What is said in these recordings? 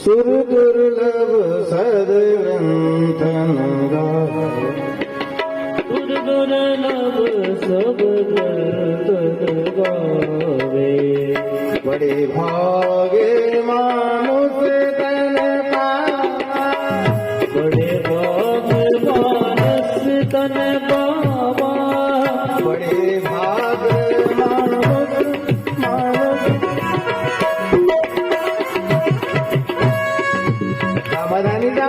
सुर दुर्लभ सदग्रंथन गावे, सुर दुर्लभ सब ग्रंथन गावे। बड़े भागे मानुष तन पावा, बड़े भाग मानस तन पावा, बड़े भाग मानुष समाधानी जा,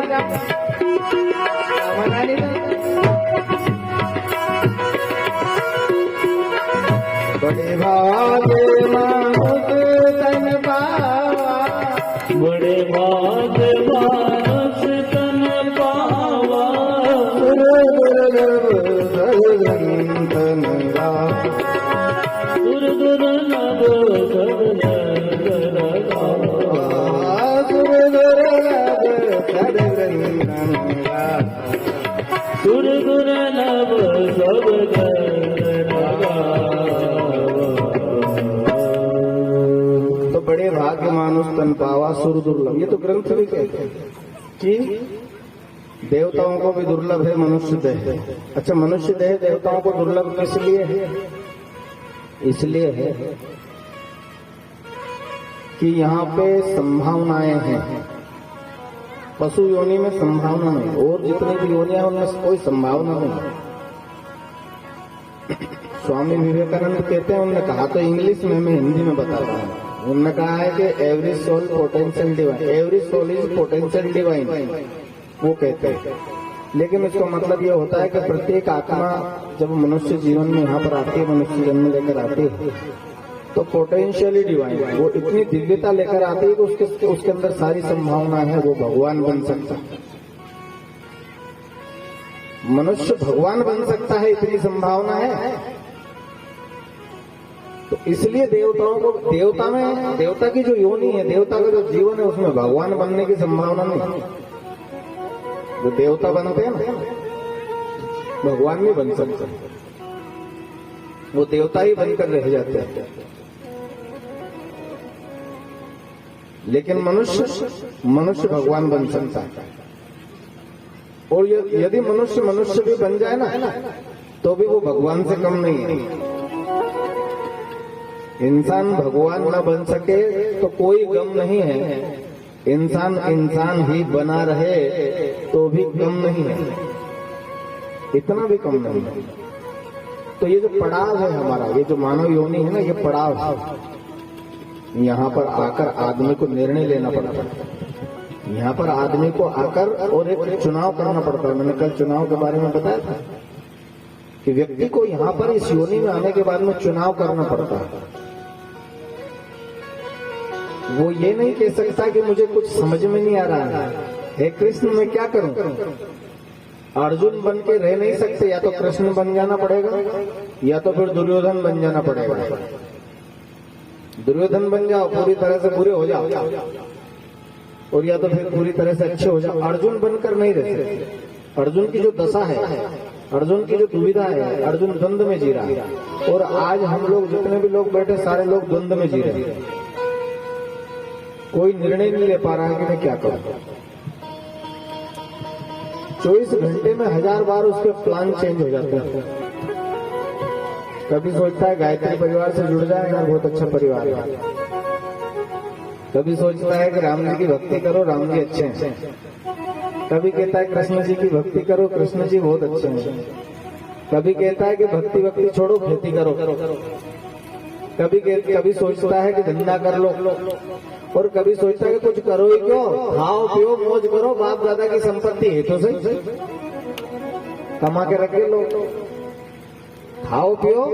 समाधानी जा। बड़े भागे मानुष तन पावा, बड़े भाग मानस तन पावा, सुर दुर्लभ सदग्रंथन गावे, सुर दुर्लभ सब ग्रंथन गावा, सुर दुर्लभ सदग्रंथन गावे। सुर दुर्लभ सब ग्रंथन गावा। तो बड़े भाग्य मानुष तन पावा सुर दुर्लभ, ये तो ग्रंथ भी कहते हैं कि देवताओं को भी दुर्लभ है मनुष्य देह। अच्छा, मनुष्य देह देवताओं को दुर्लभ किस लिए है? इसलिए है कि यहाँ पे संभावनाएं हैं। पशु योनि में संभावना नहीं, और जितनी भी योनियां उनमें कोई संभावना नहीं। स्वामी विवेकानंद कहते हैं, उन्होंने कहा तो इंग्लिश में, मैं हिंदी में बता रहा हूँ। उन्होंने कहा है कि every soul potential divine, every soul is potential divine, वो कहते हैं। लेकिन इसका मतलब ये होता है कि प्रत्येक आत्मा जब मनुष्य जीवन में यहाँ पर आती है, मनुष्य जन्म लेकर आती है, तो पोटेंशियली डिवाइन, वो इतनी दिव्यता लेकर आती है कि उसके अंदर सारी संभावना है, वो भगवान बन सकता है। मनुष्य भगवान बन सकता है, इतनी संभावना है। तो इसलिए देवताओं को, देवता की जो योनि है, देवता का जो जीवन है, उसमें भगवान बनने की संभावना नहीं। जो देवता बनते हैं ना, भगवान नहीं बन सकते, वो देवता ही बनकर रह जाते हैं। लेकिन मनुष्य भगवान बन सकता है। और यदि मनुष्य भी बन जाए ना, तो भी वो भगवान से कम नहीं है। इंसान भगवान न बन सके तो कोई गम नहीं है, इंसान ही बना रहे तो भी कम नहीं है, इतना भी कम नहीं है। तो ये जो पड़ाव है हमारा, ये जो मानव योनि है ना, ये पड़ाव है। यहाँ पर आकर आदमी को निर्णय लेना पड़ता है, यहाँ पर आदमी को आकर और एक चुनाव करना पड़ता है। मैंने कल चुनाव के बारे में बताया था कि व्यक्ति को यहाँ पर इस योनि में आने के बाद में चुनाव करना पड़ता है। वो ये नहीं कह सकता कि मुझे कुछ समझ में नहीं आ रहा है, हे कृष्ण मैं क्या करूं। अर्जुन बन के रह नहीं सकते, या तो कृष्ण बन जाना पड़ेगा या तो फिर दुर्योधन बन जाना पड़ेगा। दुर्योधन बन जाओ, पूरी तरह से बुरे हो जाओ, और या तो फिर पूरी तरह से अच्छे हो जाओ। अर्जुन बनकर नहीं रह सकते। अर्जुन की जो दशा है, अर्जुन की जो दुविधा है, अर्जुन द्वंद्व में जी रहा है। और आज हम लोग जितने भी लोग बैठे, सारे लोग द्वंद्व में जी रहे हैं। कोई निर्णय नहीं ले पा रहा है कि मैं क्या करूं। 24 घंटे में 1000 बार उसके प्लान चेंज हो जाते हैं। कभी सोचता है गायत्री परिवार से जुड़ जाएगा, बहुत अच्छा परिवार है। कभी सोचता है कि राम जी की भक्ति करो, राम जी अच्छे हैं। कभी कहता है कृष्ण जी की भक्ति करो, कृष्ण जी बहुत अच्छे हैं। कभी कहता है कि भक्ति छोड़ो, खेती करो। कभी सोचता है कि धंधा कर लो, और कभी सोचता है कि कुछ करो ही क्यों, खाओ पियो मौज करो, बाप दादा की संपत्ति है तो सही, कमा के रखे लो, खाओ पियो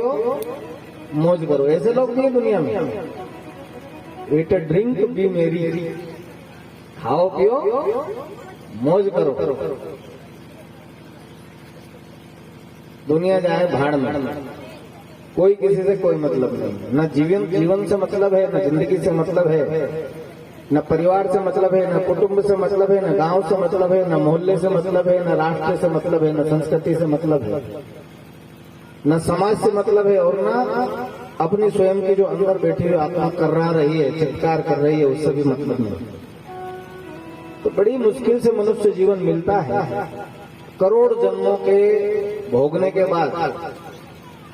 मौज करो। ऐसे लोग नहीं दुनिया में। ईट अ ड्रिंक बी मेरी, खाओ पियो मौज करो। दुनिया जाए भाड़ में, कोई किसी से कोई मतलब नहीं। न जीवन से मतलब है, न जिंदगी से मतलब है, न परिवार से मतलब है, न कुटुंब से मतलब है, न गांव से मतलब है, न मोहल्ले से मतलब है, न राष्ट्र से मतलब है, न संस्कृति से मतलब है, न समाज से मतलब है, और न अपनी स्वयं की जो अंदर बैठी हुई आत्मा कर रही है, चित्कार कर रही है, उससे भी मतलब नहीं। तो बड़ी मुश्किल से मनुष्य जीवन मिलता है, करोड़ जन्मों के भोगने के बाद।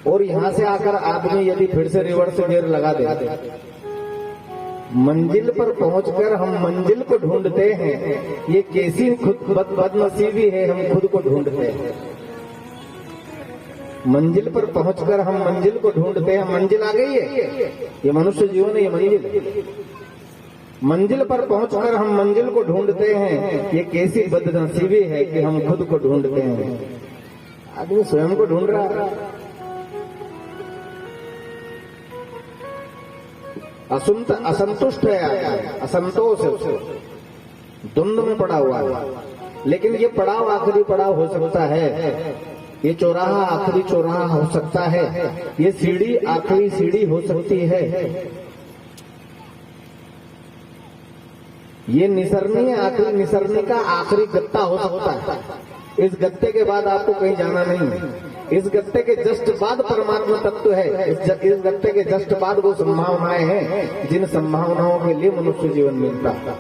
और यहां से आकर आदमी यदि फिर से रिवर्स गियर लगा दे, मंजिल पर पहुंचकर हम मंजिल को ढूंढते हैं, ये कैसी खुद बदनसीबी है, हम खुद को ढूंढते हैं। मंजिल पर पहुंचकर हम मंजिल को ढूंढते हैं, मंजिल आ गई है, ये मनुष्य जीवन है, ये मंजिल है। मंजिल पर पहुंचकर हम मंजिल को ढूंढते हैं, ये कैसी बदनसीबी है कि हम खुद को ढूंढते हैं। आदमी स्वयं को ढूंढ रहा है, असंतुष्ट है, असंतोष है, द्वंद्व में पड़ा हुआ है। लेकिन ये पड़ाव आखिरी पड़ाव हो सकता है, ये चौराहा आखिरी चौराहा हो सकता है, ये सीढ़ी आखिरी सीढ़ी हो सकती है, ये निसरनी आखिरी निसरनी का आखिरी गत्ता हो सकता है। इस गत्ते के बाद आपको कहीं जाना नहीं है। इस गत्ते के जस्ट बाद परमात्मा तत्व है। इस गत्ते के जस्ट बाद वो संभावनाएं हैं जिन संभावनाओं के लिए मनुष्य जीवन मिलता है।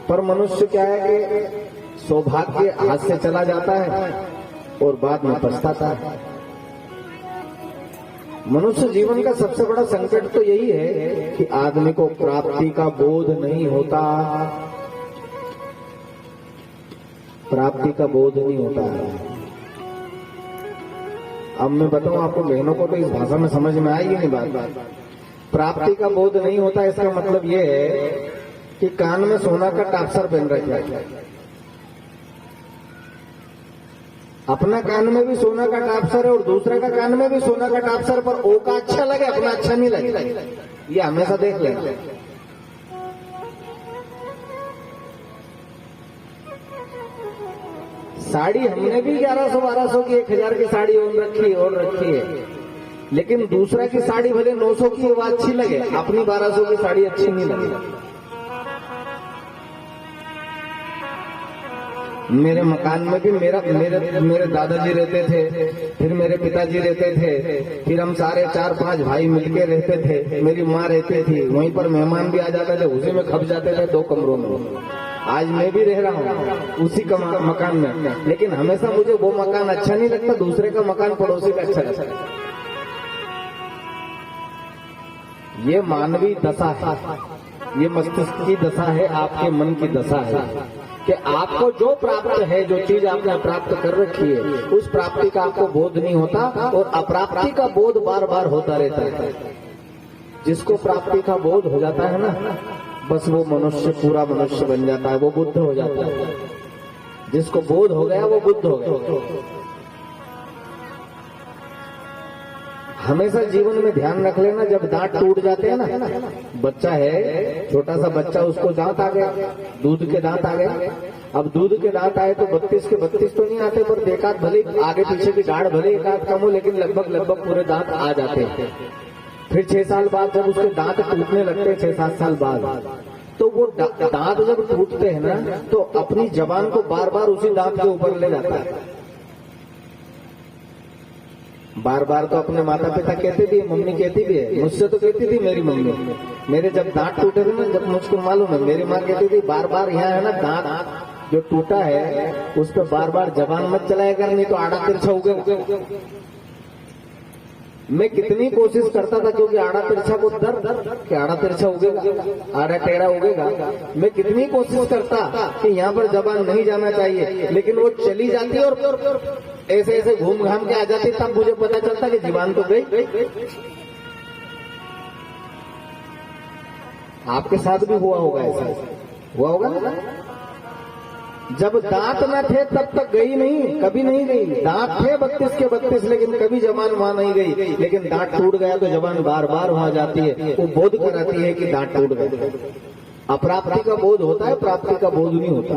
पर मनुष्य क्या है कि सौभाग्य हाथ से चला जाता है और बाद में पछताता है। मनुष्य जीवन का सबसे बड़ा संकट तो यही है कि आदमी को प्राप्ति का बोध नहीं होता, प्राप्ति का बोध नहीं होता है। अब मैं बताऊं आपको, बहनों को तो इस भाषा में समझ में आई ही नहीं बात। प्राप्ति का बोध नहीं होता, इसका मतलब ये है कि कान में सोना का टापसर पहन रखा है, अपना कान में भी सोना का टापसर है और दूसरे का कान में भी सोना का टापसर, पर ओ का अच्छा लगे, अपना अच्छा नहीं लगे। ये हमेशा देख लेना। साड़ी हमने भी 1100-1200 की 1000 की साड़ी और रखी है, लेकिन दूसरा की साड़ी भले 900 की वो अच्छी लगे, अपनी 1200 की साड़ी अच्छी नहीं लगे। मेरे मकान में भी मेरे दादाजी रहते थे, फिर मेरे पिताजी रहते थे, फिर हम सारे 4-5 भाई मिलके रहते थे, मेरी माँ रहती थी, वहीं पर मेहमान भी आ जाते थे, उसी में खप जाते थे 2 कमरों में। आज मैं भी रह रहा हूँ उसी का मकान में, लेकिन हमेशा मुझे वो मकान अच्छा नहीं लगता, दूसरे का मकान पड़ोसी का अच्छा लगता है। ये मानवीय दशा है, ये मस्तिष्क की दशा है, आपके मन की दशा है कि आपको जो प्राप्त है, जो चीज आपने प्राप्त कर रखी है, उस प्राप्ति का आपको बोध नहीं होता और अप्राप्ति का बोध बार बार होता रहता है। जिसको प्राप्ति का बोध हो जाता है ना, बस वो मनुष्य पूरा मनुष्य बन जाता है, वो बुद्ध हो जाता है। जिसको बोध हो गया वो बुद्ध हो गया। हमेशा जीवन में ध्यान रख लेना, जब दांत टूट जाते हैं ना, बच्चा है छोटा सा बच्चा, उसको दांत आ गए, दूध के दांत आ गए। अब दूध के दांत आए तो 32 के 32 तो नहीं आते, पर एकाध भले आगे पीछे की दाढ़ भले एकाध कम हो, लेकिन लगभग पूरे दांत आ जाते हैं। फिर 6 साल बाद जब उसके दांत टूटने लगते हैं, 6-7 साल बाद, तो वो दांत जब टूटते हैं ना, तो अपनी जबान को बार बार उसी दांत के ऊपर ले जाता है। बार बार तो अपने माता पिता कहते भी, मम्मी कहती भी है, मुझसे तो कहती थी मेरी मम्मी, मेरे जब दांत टूटे थे ना, जब मुझको मालूम है, मेरी माँ कहती थी बार बार यहाँ है ना दांत जो टूटा है उस पर बार बार जबान मत चलाया कर, नहीं तो आड़ा तिरछा उगेगा। मैं कितनी कोशिश करता था, क्योंकि आड़ा तिरछा को डर कि आड़ा तिरछा उगेगा, आड़ा टेढ़ा उगेगा। मैं कितनी कोशिश करता कि यहाँ पर जबान नहीं जाना चाहिए, लेकिन वो चली जाती और ऐसे ऐसे घूम घाम के आ जाती, तब मुझे पता चलता कि जीवान तो गई। आपके साथ भी हुआ होगा, ऐसा हुआ होगा ना? जब दांत न थे तब तक गई नहीं, कभी नहीं गई। दांत थे 32 के 32, लेकिन कभी जबान वहां नहीं गई। लेकिन दांत टूट गया तो जबान बार बार वहां जाती है, वो बोध कराती है कि दांत टूट गए। अप्राप्ति का बोध होता है, प्राप्ति का बोध नहीं होता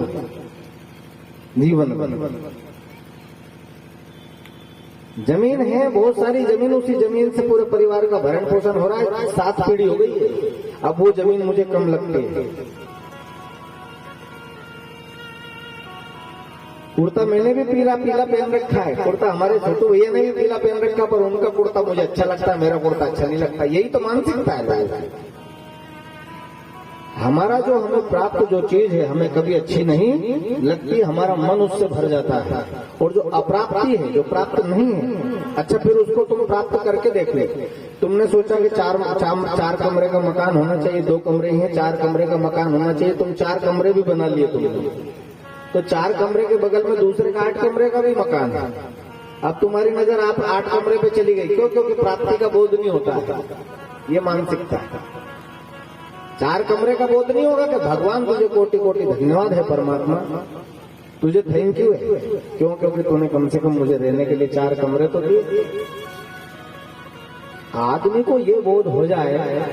जीवन में। जमीन है बहुत सारी, जमीन, उसी जमीन से पूरे परिवार का भरण पोषण हो रहा है, 7 पीढ़ी हो गई है। अब वो जमीन मुझे कम लगती है। कुर्ता मैंने भी पीला पहन रखा है, कुर्ता हमारे छोटू भैया ने भी पीला पहन रखा, पर उनका कुर्ता मुझे अच्छा लगता है, मेरा कुर्ता अच्छा नहीं लगता। यही तो मानसिकता है। हमारा जो हमें प्राप्त जो चीज है हमें कभी अच्छी नहीं लगती, हमारा मन उससे भर जाता है। और जो अप्राप्ति है, जो प्राप्त नहीं है, अच्छा फिर उसको तुम प्राप्त करके देख ले। तुमने सोचा कि चार कमरे का मकान होना चाहिए, 2 कमरे हैं, 4 कमरे का मकान होना चाहिए, तुम 4 कमरे भी बना लिए तुमने, तो 4 कमरे के बगल में दूसरे का 8 कमरे का भी मकान है। अब तुम्हारी नजर आप 8 कमरे पे चली गई, क्यों? क्योंकि प्राप्ति का बोध नहीं होता है, ये मानसिकता है। 4 कमरे का बोध नहीं होगा कि भगवान तुझे कोटि कोटि धन्यवाद है, परमात्मा तुझे थैंक यू है, क्यों? क्योंकि तूने कम से कम मुझे रहने के लिए 4 कमरे तो दिए। आदमी को ये बोध हो जाए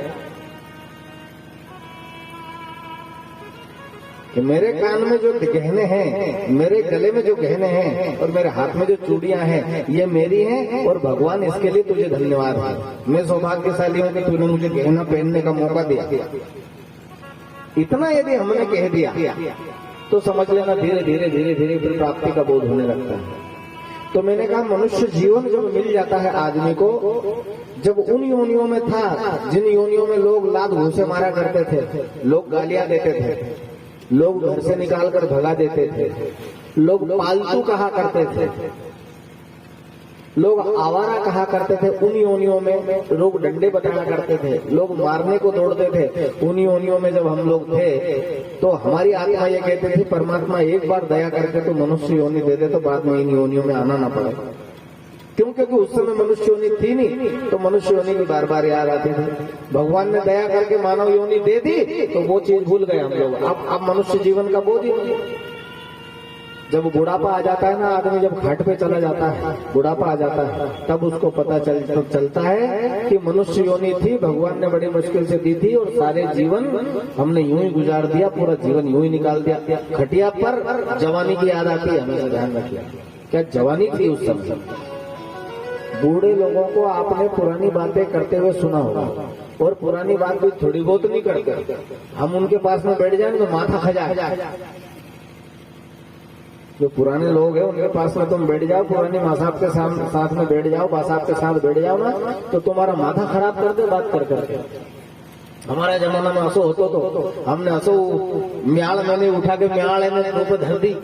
कि मेरे कान में जो गहने हैं, मेरे गले में जो गहने हैं और मेरे हाथ में जो चूड़ियां हैं, ये मेरी हैं और भगवान इसके लिए तुझे धन्यवाद है। मैं सौभाग्यशाली हूं कि तूने मुझे गहना पहनने का मौका दिया। इतना यदि हमने कह दिया तो समझ लेना धीरे धीरे धीरे धीरे फिर प्राप्ति का बोध होने लगता है। तो मैंने कहा मनुष्य जीवन जब मिल जाता है आदमी को, जब उन योनियों में था जिन योनियों में लोग लात घूंसे मारा करते थे, लोग गालियां देते थे, लोग घर से निकालकर भगा देते थे, लोग पालतू कहा करते थे, लोग आवारा कहा करते थे, उन योनियों में लोग डंडे बताया करते थे, लोग मारने को दौड़ते थे। उन योनियों में जब हम लोग थे तो हमारी आत्मा ये कहते थे परमात्मा एक बार दया करके तो मनुष्य योनि दे दे तो बाद में इन योनियों में आना ना पड़े। क्यों? क्योंकि उस समय मनुष्य योनि थी नहीं, तो मनुष्य योनि भी बार बार याद आती थी। भगवान ने दया करके मानव योनि दे दी तो वो चीज भूल गए हम लोग। अब मनुष्य जीवन का बोध ही नहीं। जब बुढ़ापा आ जाता है ना, आदमी जब घाट पे चला जाता है, बुढ़ापा आ जाता है, तब उसको पता चलता है कि मनुष्य योनि थी, भगवान ने बड़ी मुश्किल से दी थी और सारे जीवन हमने यूं ही गुजार दिया, पूरा जीवन यूं ही निकाल दिया। खटिया पर जवानी की याद आती है, हमेशा ध्यान रखिए। क्या जवानी थी उस समय? बूढ़े लोगों को आपने पुरानी बातें करते हुए सुना होगा, और पुरानी बात भी थोड़ी बहुत नहीं करते। हम उनके पास में बैठ जाए तो माथा खजा। जो पुराने लोग हैं उनके पास में तुम बैठ जाओ, पुरानी माँ साहब के साथ में बैठ जाओ, बा साहब के साथ बैठ जाओ ना, तो तुम्हारा माथा खराब कर दे बात कर करके। हमारे जमाना में असो होतो तो हमने असो म्याल मैंने उठा के म्याल है ऊपर धर दी।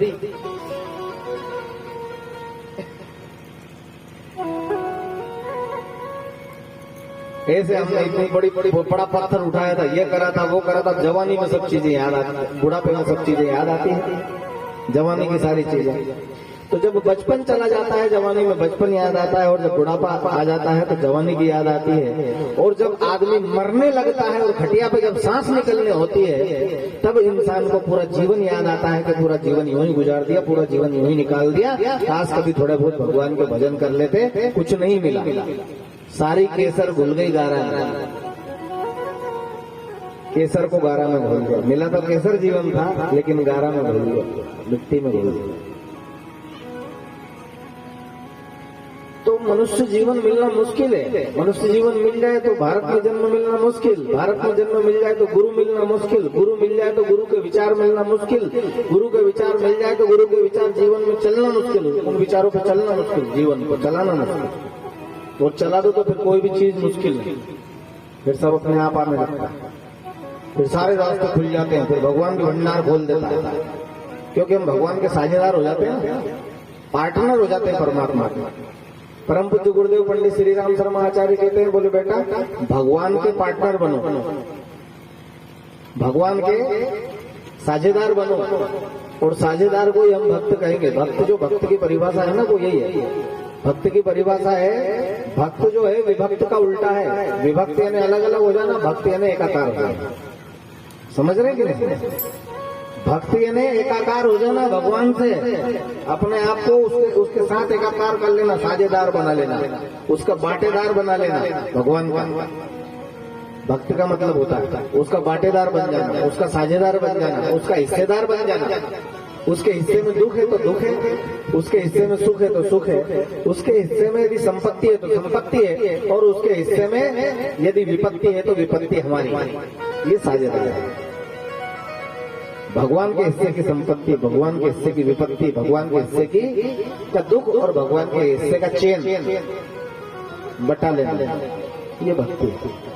ऐसे हमने इतनी बड़ा पत्थर उठाया था, ये करा था, वो करा था। जवानी में सब चीजें याद आती, बुढ़ापे में सब चीजें याद आती है, जवानी की सारी चीजें। तो जब बचपन चला जाता है, जवानी में बचपन याद आता है, और जब बुढ़ापा आ जाता है तो जवानी की याद आती है। और जब आदमी मरने लगता है और खटिया पे जब सांस निकलने होती है, तब इंसान को पूरा जीवन याद आता है कि पूरा जीवन यूं ही गुजार दिया, पूरा जीवन यूं ही निकाल दिया। काश कभी थोड़े बहुत भगवान के भजन कर लेते, कुछ नहीं मिला, सारी केसर घुल गई गारा में। केसर को गारा में घुल गया, मिला तो केसर जीवन था, लेकिन गारा में घुल गया, मिट्टी में घुल गया। तो मनुष्य जीवन मिलना मुश्किल है। मनुष्य जीवन मिल जाए तो भारत में जन्म मिलना मुश्किल, भारत में जन्म मिल जाए तो गुरु मिलना मुश्किल, गुरु मिल जाए तो गुरु के विचार मिलना मुश्किल, गुरु के विचार मिल जाए तो गुरु के विचार जीवन में चलना मुश्किल, उन विचारों पर चलना मुश्किल, जीवन को चलाना मुश्किल। और चला दो तो फिर कोई भी चीज मुश्किल नहीं, फिर सब अपने आप आने लगता है, फिर सारे रास्ते खुल जाते हैं, फिर भगवान के भंडार खोल देता है। क्योंकि हम भगवान के साझेदार हो जाते हैं, पार्टनर हो जाते हैं परमात्मा के। परम पूज्य गुरुदेव पंडित श्री राम शर्मा आचार्य कहते हैं, बोले बेटा भगवान के पार्टनर बनो, भगवान के साझेदार बनो। और साझेदार को ही हम भक्त कहेंगे। भक्त, जो भक्त की परिभाषा है ना, वो यही है। भक्त की परिभाषा है, भक्त जो है विभक्त का उल्टा है। विभक्त यानी अलग अलग हो जाना, भक्त यानी एकाकार हो जाना। समझ रहे कि नहीं? भक्ति यानी एकाकार हो जाना भगवान से, अपने आप को उसके साथ एकाकार कर लेना, साझेदार बना लेना, उसका बाटेदार बना लेना। भगवान का भक्त का मतलब होता है उसका बाटेदार बन जाना, उसका साझेदार बन जाना, उसका हिस्सेदार बन जाना। उसके हिस्से में दुख है तो दुख है, उसके हिस्से में सुख है तो सुख है, उसके हिस्से में यदि संपत्ति है तो संपत्ति है, और उसके हिस्से में यदि विपत्ति है तो विपत्ति हमारी है। ये साझेदार है। भगवान के हिस्से की संपत्ति, भगवान के हिस्से की विपत्ति, भगवान के हिस्से की का दुख और भगवान के हिस्से का चैन बटा लेना, ये भक्ति है।